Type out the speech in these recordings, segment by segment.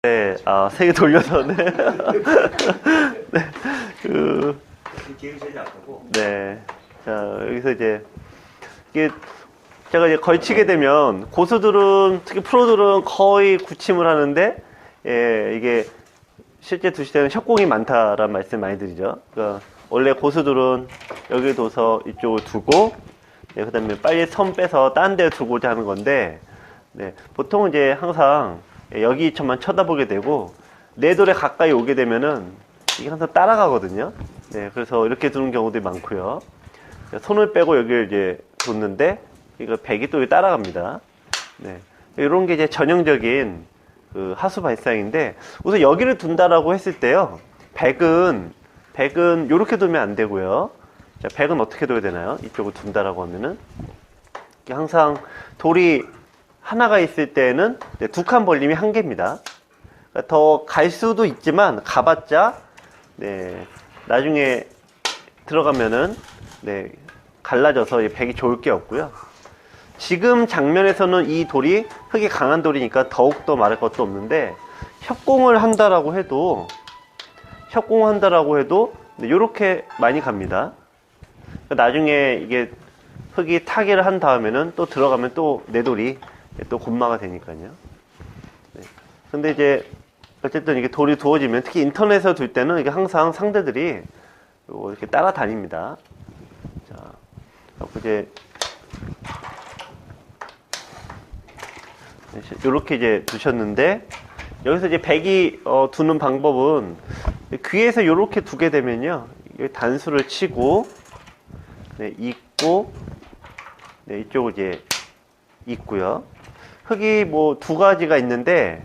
네, 세 개 돌려서, 네. 네, 기억이 잘 나고. 네. 자, 여기서 이제, 이게, 제가 이제 걸치게 되면, 고수들은, 특히 프로들은 거의 구침을 하는데, 예, 이게, 실제 두실 때는 협공이 많다라는 말씀 많이 드리죠. 그러니까 원래 고수들은 여기 둬서 이쪽을 두고, 네, 그 다음에 빨리 선 빼서 딴 데 두고자 하는 건데, 네, 보통은 이제 항상 여기처만 쳐다보게 되고, 내 돌에 가까이 오게 되면은 이게 항상 따라가거든요. 네, 그래서 이렇게 두는 경우도 많고요. 손을 빼고 여기를 이제 뒀는데, 이거 백이 또 따라갑니다. 네, 이런 게 이제 전형적인 그 하수 발상인데, 우선 여기를 둔다라고 했을 때요, 백은 이렇게 두면 안 되고요. 자, 백은 어떻게 둬야 되나요? 이쪽을 둔다라고 하면은 항상 돌이 하나가 있을 때는 두 칸 벌림이 한 개입니다. 그러니까 더 갈 수도 있지만 가봤자 네, 나중에 들어가면은 네, 갈라져서 백이 좋을 게 없고요. 지금 장면에서는 이 돌이 흙이 강한 돌이니까 더욱더 말할 것도 없는데, 협공을 한다라고 해도 이렇게 많이 갑니다. 나중에 이게 흙이 타기를 한 다음에는 또 들어가면 또 내 돌이 또 곤마가 되니까요. 네. 근데 이제 어쨌든 이게 돌이 두어지면, 특히 인터넷에서 둘 때는 이게 항상 상대들이 이렇게 따라다닙니다. 자, 이제 이렇게 이제 두셨는데, 여기서 이제 백이 두는 방법은 귀에서 이렇게 두게 되면요, 단수를 치고, 네, 있고, 네, 이쪽을 이제 있고요. 흙이 뭐 두 가지가 있는데,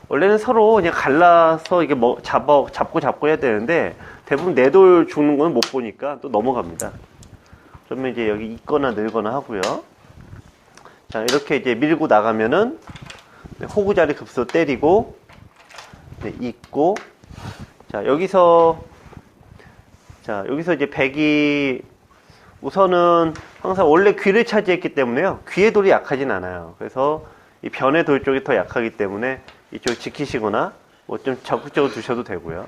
원래는 서로 그냥 갈라서 이게 뭐 잡고 해야 되는데, 대부분 내 돌 죽는 건 못 보니까 또 넘어갑니다. 그러면 이제 여기 있거나 늘거나 하고요. 자, 이렇게 이제 밀고 나가면은 호구자리 급소 때리고, 네, 있고, 자, 여기서 이제 백이 우선은 항상 원래 귀를 차지했기 때문에요, 귀의 돌이 약하진 않아요. 그래서 이 변의 돌 쪽이 더 약하기 때문에 이쪽 지키시거나 뭐 좀 적극적으로 두셔도 되고요.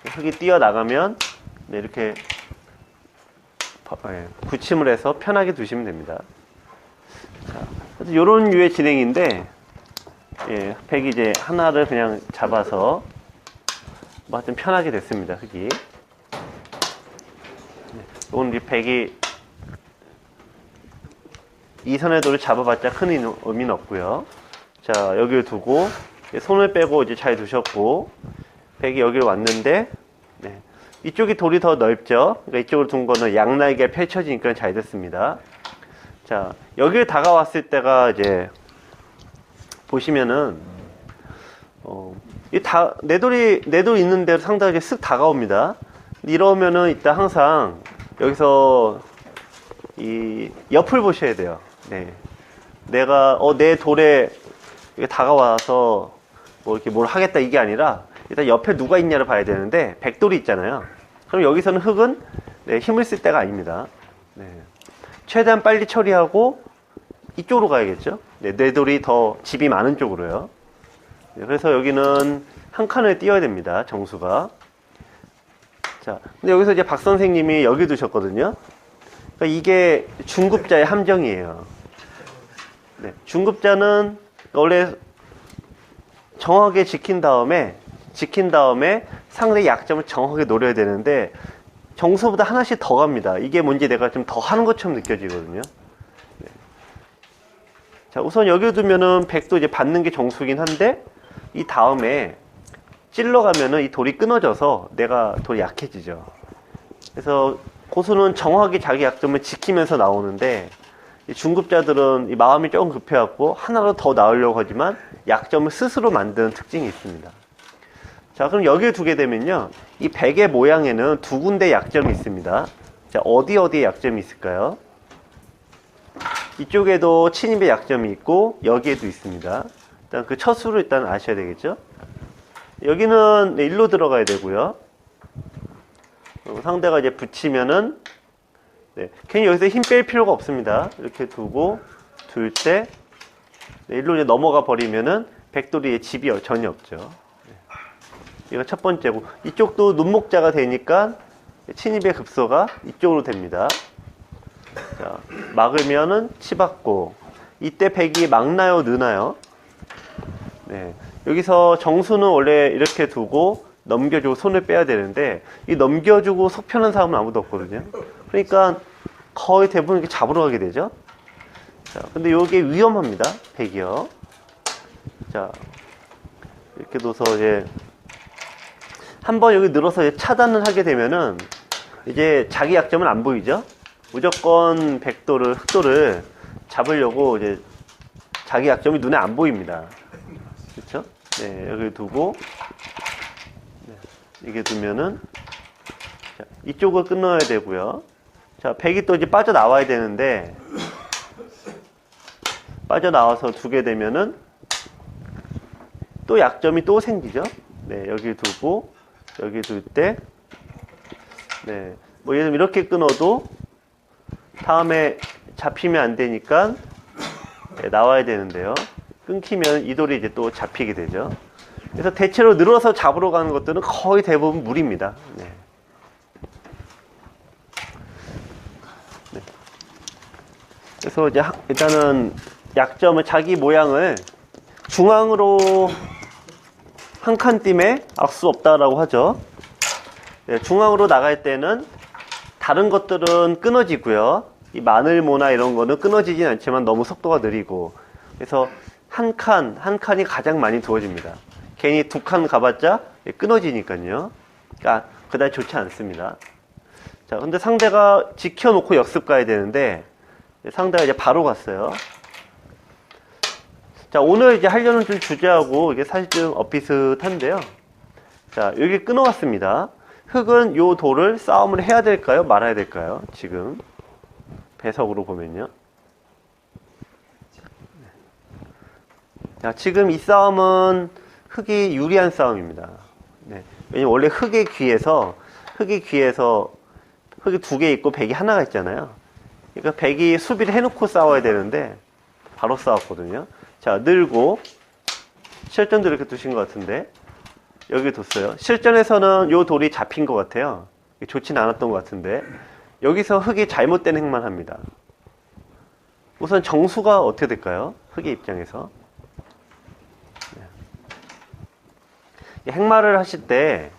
흙이 뛰어나가면 네, 이렇게 굳힘을 해서 편하게 두시면 됩니다. 자, 그래서 이런 류의 진행인데, 예, 백이 이제 하나를 그냥 잡아서 뭐 좀 편하게 됐습니다, 흙이. 이건 이제 백이 이 선의 돌을 잡아봤자 큰 의미는 없고요. 자, 여기를 두고 손을 빼고 이제 잘 두셨고, 백이 여기로 왔는데, 네, 이쪽이 돌이 더 넓죠. 그러니까 이쪽으로 둔 거는 양날개 펼쳐지니까 잘 됐습니다. 자, 여기에 다가왔을 때가 이제 보시면은 내 돌이 있는 데로 상당히 쓱 다가옵니다. 이러면은 일단 항상 여기서 이 옆을 보셔야 돼요. 네, 내가 내 돌에 이렇게 다가와서 뭐 이렇게 뭘 하겠다 이게 아니라, 일단 옆에 누가 있냐를 봐야 되는데, 백돌이 있잖아요. 그럼 여기서는 흙은 네, 힘을 쓸 때가 아닙니다. 네, 최대한 빨리 처리하고 이쪽으로 가야겠죠. 네, 내 돌이 더 집이 많은 쪽으로요. 네, 그래서 여기는 한 칸을 띄어야 됩니다, 정수가. 자, 근데 여기서 이제 박 선생님이 여기 두셨거든요. 그러니까 이게 중급자의 함정이에요. 네, 중급자는 원래 정확하게 지킨 다음에 상대의 약점을 정확하게 노려야 되는데, 정수보다 하나씩 더 갑니다. 이게 뭔지 내가 좀 더 하는 것처럼 느껴지거든요. 네. 자, 우선 여기 두면은 백도 이제 받는 게 정수긴 한데, 이 다음에 찔러가면은 이 돌이 끊어져서 내가 돌이 약해지죠. 그래서 고수는 정확하게 자기 약점을 지키면서 나오는데, 이 중급자들은 이 마음이 조금 급해갖고 하나로 더 나오려고 하지만 약점을 스스로 만드는 특징이 있습니다. 자, 그럼 여기를 두게 되면요, 이 백의 모양에는 두 군데 약점이 있습니다. 자, 어디에 약점이 있을까요? 이쪽에도 침입의 약점이 있고 여기에도 있습니다. 일단 그 처수를 일단 아셔야 되겠죠. 여기는 일로 들어가야 되고요. 상대가 이제 붙이면은 네, 괜히 여기서 힘 뺄 필요가 없습니다. 이렇게 두고 둘 때 일로 이제 넘어가 버리면은 백돌이의 집이 전혀 없죠. 이거 첫 번째고, 이쪽도 눈목자가 되니까 침입의 급소가 이쪽으로 됩니다. 자, 막으면은 치받고, 이때 백이 막나요, 느나요? 네. 여기서 정수는 원래 이렇게 두고 넘겨주고 손을 빼야 되는데, 이 넘겨주고 속 펴는 사람은 아무도 없거든요. 그러니까 거의 대부분 이렇게 잡으러 가게 되죠. 자, 근데 이게 위험합니다. 백이요. 자, 이렇게 둬서 이제 한번 여기 늘어서 이제 차단을 하게 되면은 이제 자기 약점은 안 보이죠. 무조건 백도를, 흑도를 잡으려고 이제 자기 약점이 눈에 안 보입니다. 그렇죠? 네, 여기 두고, 네, 이게 두면은, 자, 이쪽을 끊어야 되고요. 자, 백이 또 이제 빠져나와야 되는데, 빠져나와서 두게 되면은, 또 약점이 또 생기죠? 네, 여기 두고, 여기 둘 때, 네, 뭐 예를 들면 이렇게 끊어도, 다음에 잡히면 안 되니까, 네, 나와야 되는데요. 끊기면 이 돌이 이제 또 잡히게 되죠. 그래서 대체로 늘어서 잡으러 가는 것들은 거의 대부분 무리입니다. 네. 네. 그래서 이제 일단은 약점을 자기 모양을 중앙으로 한 칸 띠에 악수 없다라고 하죠. 네, 중앙으로 나갈 때는 다른 것들은 끊어지고요. 이 마늘모나 이런 거는 끊어지진 않지만 너무 속도가 느리고, 그래서 한 칸이 가장 많이 두어집니다. 괜히 두 칸 가봤자 끊어지니까요. 그러니까 그다지 좋지 않습니다. 자, 근데 상대가 지켜놓고 역습 가야 되는데 상대가 이제 바로 갔어요. 자, 오늘 이제 하려는 좀 주제하고 이게 사실 좀 엇비슷한데요. 자, 여기 끊어왔습니다. 흑은 요 돌을 싸움을 해야 될까요? 말아야 될까요? 지금 배석으로 보면요. 자, 지금 이 싸움은 흑이 유리한 싸움입니다. 네. 왜냐면 원래 흑이 두 개 있고 백이 하나가 있잖아요. 그러니까 백이 수비를 해놓고 싸워야 되는데 바로 싸웠거든요. 자, 늘고 실전도 이렇게 두신 것 같은데 여기 뒀어요. 실전에서는 요 돌이 잡힌 것 같아요. 좋진 않았던 것 같은데 여기서 흑이 잘못된 행만 합니다. 우선 정수가 어떻게 될까요? 흑의 입장에서 행마를 하실 때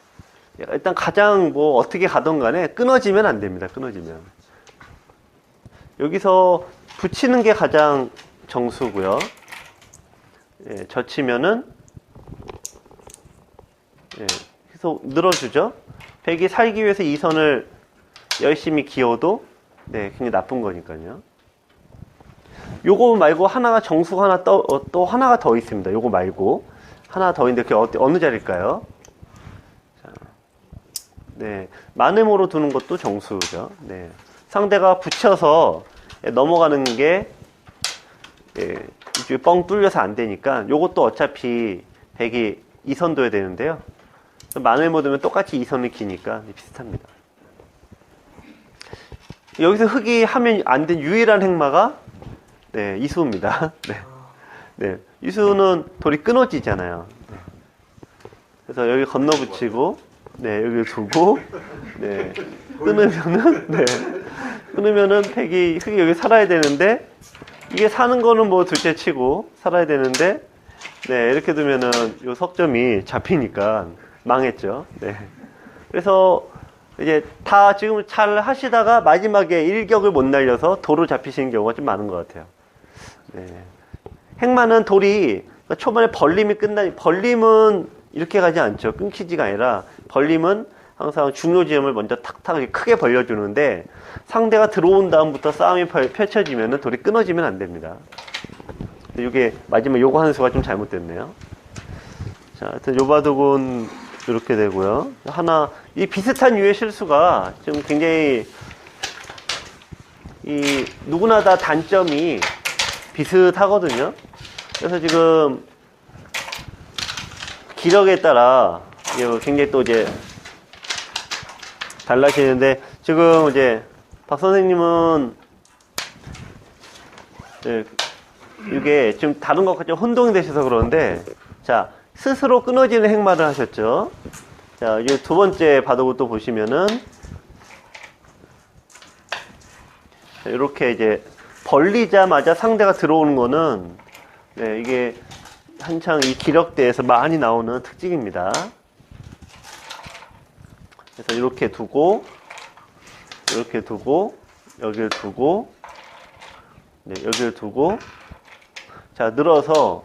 일단 가장 뭐 어떻게 가던 간에 끊어지면 안 됩니다. 끊어지면 여기서 붙이는 게 가장 정수고요. 예, 젖히면은 예, 계속 늘어주죠. 백이 살기 위해서 이 선을 열심히 기어도 네, 굉장히 나쁜 거니까요. 요거 말고 하나가 정수가 하나 또 하나가 더 있습니다. 요거 말고 하나 더 있는데 그게 어느 자리일까요? 자, 네, 마음으로 두는 것도 정수죠. 네, 상대가 붙여서 넘어가는 게 예, 이쪽에 뻥 뚫려서 안 되니까 요것도 어차피 백이 2선 둬야 되는데요. 마늘모 두면 똑같이 2선을 기니까 비슷합니다. 여기서 흑이 하면 안 된 유일한 행마가 네, 이수입니다. 네. 네, 이수는 돌이 끊어지잖아요. 네. 그래서 여기 건너 붙이고 네, 여기 두고 네, 끊으면은 흑이 여기 살아야 되는데 이게 사는 거는 뭐 둘째 치고 살아야 되는데 네, 이렇게 두면은 요 석점이 잡히니까 망했죠. 네. 그래서 이제 다 지금 잘 하시다가 마지막에 일격을 못 날려서 도로 잡히시는 경우가 좀 많은 것 같아요. 네. 행마는 돌이 초반에 벌림은 이렇게 가지 않죠. 끊기지가 아니라 벌림은 항상 중요 지점을 먼저 탁탁 크게 벌려주는데 상대가 들어온 다음부터 싸움이 펼쳐지면 돌이 끊어지면 안 됩니다. 이게 마지막 요거 한 수가 좀 잘못됐네요. 자, 하여튼 요 바둑은 이렇게 되고요. 하나, 이 비슷한 유의 실수가 좀 굉장히 누구나 다 단점이 비슷하거든요. 그래서 지금 기력에 따라 굉장히 또 이제 달라지는데 지금 이제 박 선생님은 이게 지금 다른 것과 좀 혼동이 되셔서 그러는데 자, 스스로 끊어지는 행마를 하셨죠. 자, 이 두 번째 바둑을 또 보시면은, 자, 이렇게 이제 벌리자마자 상대가 들어오는 거는, 네, 이게 한창 이 기력대에서 많이 나오는 특징입니다. 그래서 이렇게 두고, 여기를 두고, 네, 여기를 두고, 자, 늘어서,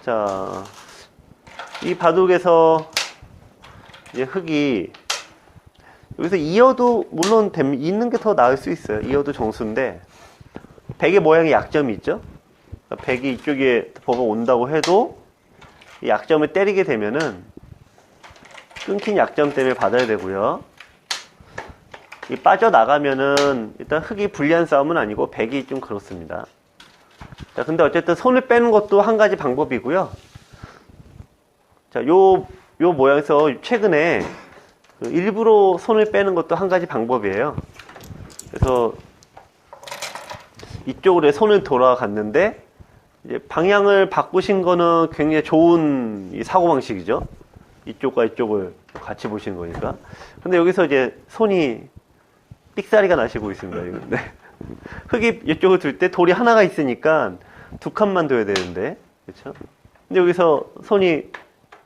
자, 이 바둑에서 이제 흑이 여기서 이어도 물론 있는 게 더 나을 수 있어요. 이어도 정수인데 백의 모양의 약점이 있죠. 그러니까 백이 이쪽에 뭐가 온다고 해도 이 약점을 때리게 되면은 끊긴 약점 때문에 받아야 되고요. 이 빠져나가면은 일단 흑이 불리한 싸움은 아니고 백이 좀 그렇습니다. 자, 근데 어쨌든 손을 빼는 것도 한 가지 방법이고요. 자, 요 모양에서 최근에 일부러 손을 빼는 것도 한 가지 방법이에요. 그래서 이쪽으로 손을 돌아갔는데 이제 방향을 바꾸신 거는 굉장히 좋은 이 사고방식이죠. 이쪽과 이쪽을 같이 보시는 거니까. 근데 여기서 이제 손이 삑사리가 나시고 있습니다. 네. 흑이 이쪽을 둘 때 돌이 하나가 있으니까 두 칸만 둬야 되는데, 그렇죠? 근데 여기서 손이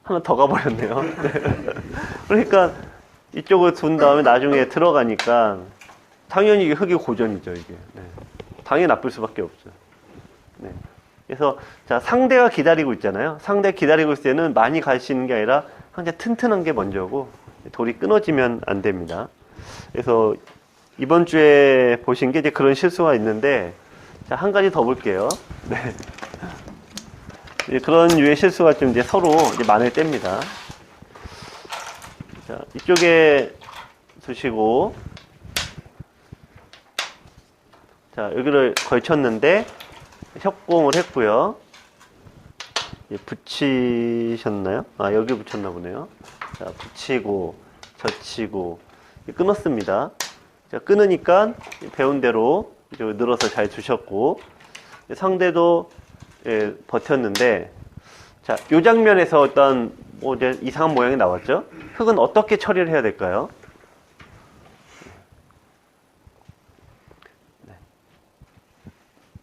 하나 더 가버렸네요. 네. 그러니까 이쪽을 둔 다음에 나중에 들어가니까 당연히 이게 흑이 고전이죠, 이게. 네. 당연히 나쁠 수밖에 없죠. 네. 그래서 자, 상대가 기다리고 있잖아요. 상대가 기다리고 있을 때는 많이 갈 수 있는 게 아니라 항상 튼튼한 게 먼저고 돌이 끊어지면 안 됩니다. 그래서 이번 주에 보신 게 이제 그런 실수가 있는데, 자, 한 가지 더 볼게요. 네. 그런 유의 실수가 좀 이제 서로 이제 만을 뗍니다. 자, 이쪽에 두시고, 자, 여기를 걸쳤는데, 협공을 했고요. 붙이셨나요? 아, 여기 붙였나 보네요. 자, 붙이고, 젖히고, 끊었습니다. 자, 끊으니까 배운 대로 늘어서 잘 두셨고, 상대도 예, 버텼는데, 자, 요 장면에서 어떤 뭐 이제 이상한 모양이 나왔죠? 흑은 어떻게 처리를 해야 될까요? 네.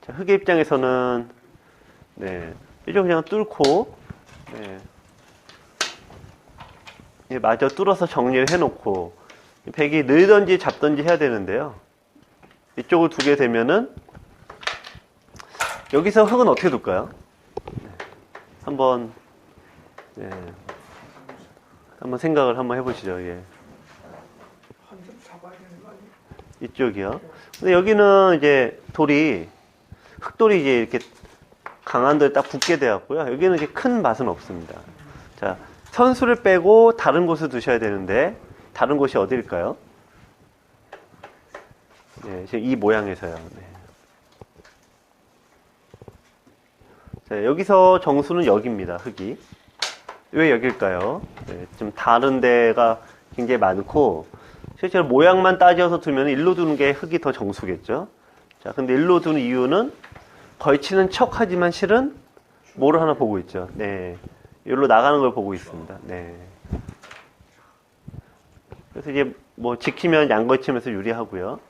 자, 흑의 입장에서는 네, 이쪽 그냥 뚫고 네, 예, 마저 뚫어서 정리를 해놓고 백이 늘던지 잡던지 해야 되는데요. 이쪽을 두게 되면은 여기서 흑은 어떻게 둘까요? 네. 한번 생각을 한번 해보시죠. 예. 이쪽이요. 근데 여기는 이제 돌이 흑돌이 이제 이렇게 강한 돌에 딱 붙게 되었고요. 여기는 이제 큰 맛은 없습니다. 자, 선수를 빼고 다른 곳을 두셔야 되는데 다른 곳이 어디일까요? 네, 지금 이 모양에서요. 네. 자, 여기서 정수는 여기입니다. 흑이. 왜 여길까요? 네, 좀 다른 데가 굉장히 많고 실제로 모양만 따져서 두면 일로 두는 게 흑이 더 정수겠죠. 자, 근데 일로 두는 이유는 걸치는 척 하지만 실은 뭐를 하나 보고 있죠. 네. 여기로 나가는 걸 보고 있습니다. 네. 그래서 이제 뭐 지키면 양 걸치면서 유리하고요.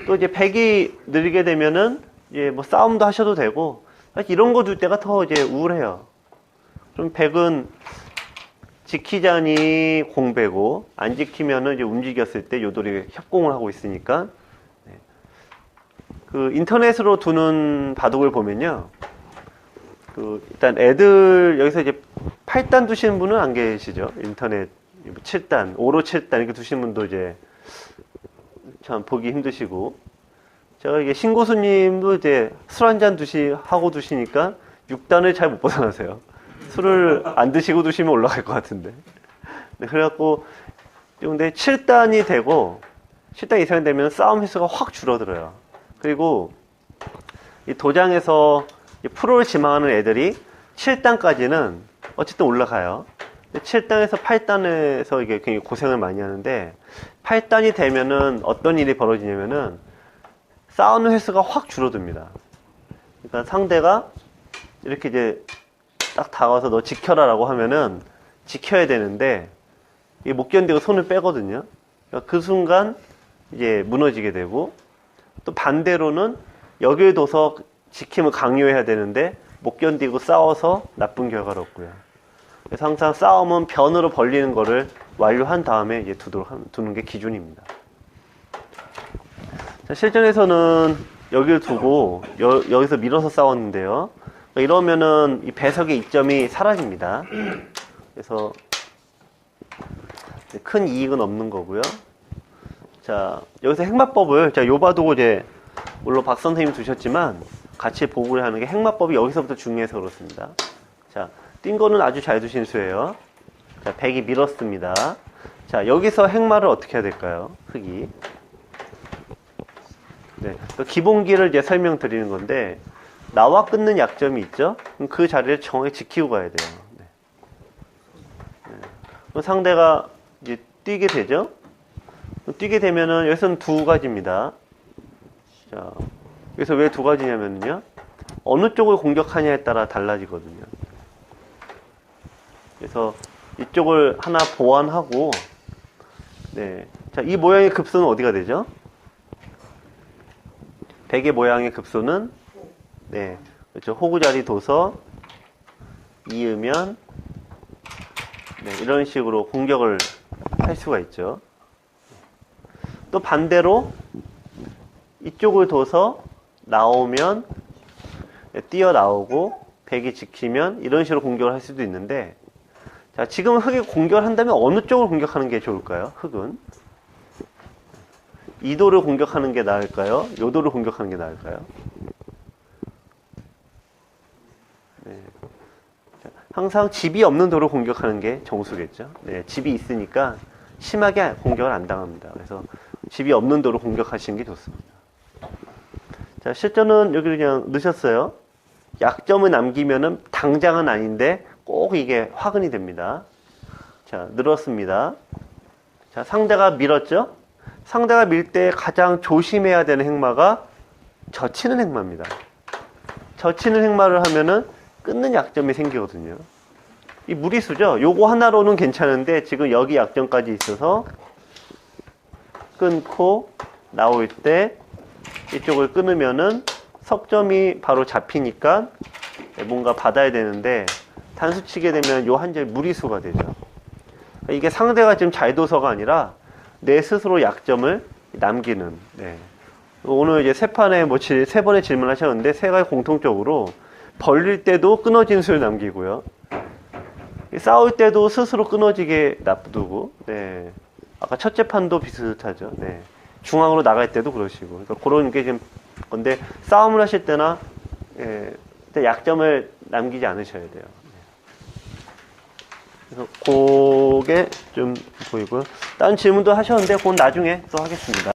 또 이제 백이 늘게 되면은 이제 뭐 싸움도 하셔도 되고 사실 이런 거 둘 때가 더 이제 우울해요. 좀 백은 지키자니 공배고 안 지키면은 이제 움직였을 때 요돌이 협공을 하고 있으니까 네. 그 인터넷으로 두는 바둑을 보면요. 그 일단 애들 여기서 이제 8단 두시는 분은 안 계시죠. 인터넷 7단, 5로 7단 이렇게 두시는 분도 이제 참 보기 힘드시고 제가 이게 신고수님도 이제 술 한잔 하고 두시니까 6단을 잘 못 벗어나세요. 술을 안 드시고 두시면 올라갈 것 같은데. 네, 그래갖고 근데 7단이 되고 7단 이상이 되면 싸움 횟수가 확 줄어들어요. 그리고 이 도장에서 프로를 지망하는 애들이 7단까지는 어쨌든 올라가요. 7단에서 8단에서 이게 굉장히 고생을 많이 하는데 8단이 되면은 어떤 일이 벌어지냐면은 싸우는 횟수가 확 줄어듭니다. 그러니까 상대가 이렇게 이제 딱 다가와서 너 지켜라라고 하면은 지켜야 되는데 이게 못 견디고 손을 빼거든요. 그러니까 그 순간 이제 무너지게 되고, 또 반대로는 여길 둬서 지킴을 강요해야 되는데 못 견디고 싸워서 나쁜 결과를 얻고요. 그래서 항상 싸움은 변으로 벌리는 거를 완료한 다음에 이제 두는 게 기준입니다. 자, 실전에서는 여기를 두고 여기서 밀어서 싸웠는데요. 이러면은 이 배석의 이점이 사라집니다. 그래서 큰 이익은 없는 거고요. 자, 여기서 행마법을, 자, 요바두고 이제 물론 박 선생님이 두셨지만 같이 보고를 하는 게 행마법이 여기서부터 중요해서 그렇습니다. 자, 뛴 거는 아주 잘 두신 수예요. 자, 백이 밀었습니다. 자, 여기서 행마를 어떻게 해야 될까요? 흑이. 네, 기본기를 이제 설명드리는 건데, 나와 끊는 약점이 있죠? 그럼 그 자리를 정확히 지키고 가야 돼요. 네. 네. 그럼 상대가 이제 뛰게 되죠? 뛰게 되면은 여기서는 두 가지입니다. 자, 여기서 왜 두 가지냐면요, 어느 쪽을 공격하냐에 따라 달라지거든요. 그래서 이쪽을 하나 보완하고, 네. 자, 이 모양의 급소는 어디가 되죠? 백의 모양의 급소는, 네, 그렇죠. 호구자리 둬서 이으면, 네, 이런 식으로 공격을 할 수가 있죠. 또 반대로 이쪽을 둬서 나오면, 네, 뛰어나오고 백이 지키면 이런 식으로 공격을 할 수도 있는데, 자, 지금 흑이 공격을 한다면 어느 쪽을 공격하는 게 좋을까요? 흑은 이 도를 공격하는 게 나을까요? 요 도를 공격하는 게 나을까요? 네. 자, 항상 집이 없는 도를 공격하는 게 정수겠죠. 네, 집이 있으니까 심하게 공격을 안 당합니다. 그래서 집이 없는 도로 공격하시는 게 좋습니다. 자, 실전은 여기 그냥 넣으셨어요. 약점을 남기면은 당장은 아닌데 꼭 이게 화근이 됩니다. 자, 늘었습니다. 자, 상대가 밀었죠? 상대가 밀 때 가장 조심해야 되는 행마가 젖히는 행마입니다. 젖히는 행마를 하면은 끊는 약점이 생기거든요. 이 무리수죠? 요거 하나로는 괜찮은데 지금 여기 약점까지 있어서 끊고 나올 때 이쪽을 끊으면은 석점이 바로 잡히니까 뭔가 받아야 되는데 단수 치게 되면 요 한 줄 무리수가 되죠. 이게 상대가 지금 잘 둬서가 아니라 내 스스로 약점을 남기는. 네. 오늘 이제 세 판에 세 번의 질문하셨는데 세 가지 공통적으로 벌릴 때도 끊어진 수를 남기고요. 싸울 때도 스스로 끊어지게 놔두고. 네. 아까 첫째 판도 비슷하죠. 네. 중앙으로 나갈 때도 그러시고. 그러니까 그런 게 지금 건데 싸움을 하실 때나, 예, 약점을 남기지 않으셔야 돼요. 그래서 그게 좀 보이고요. 다른 질문도 하셨는데 그건 나중에 또 하겠습니다.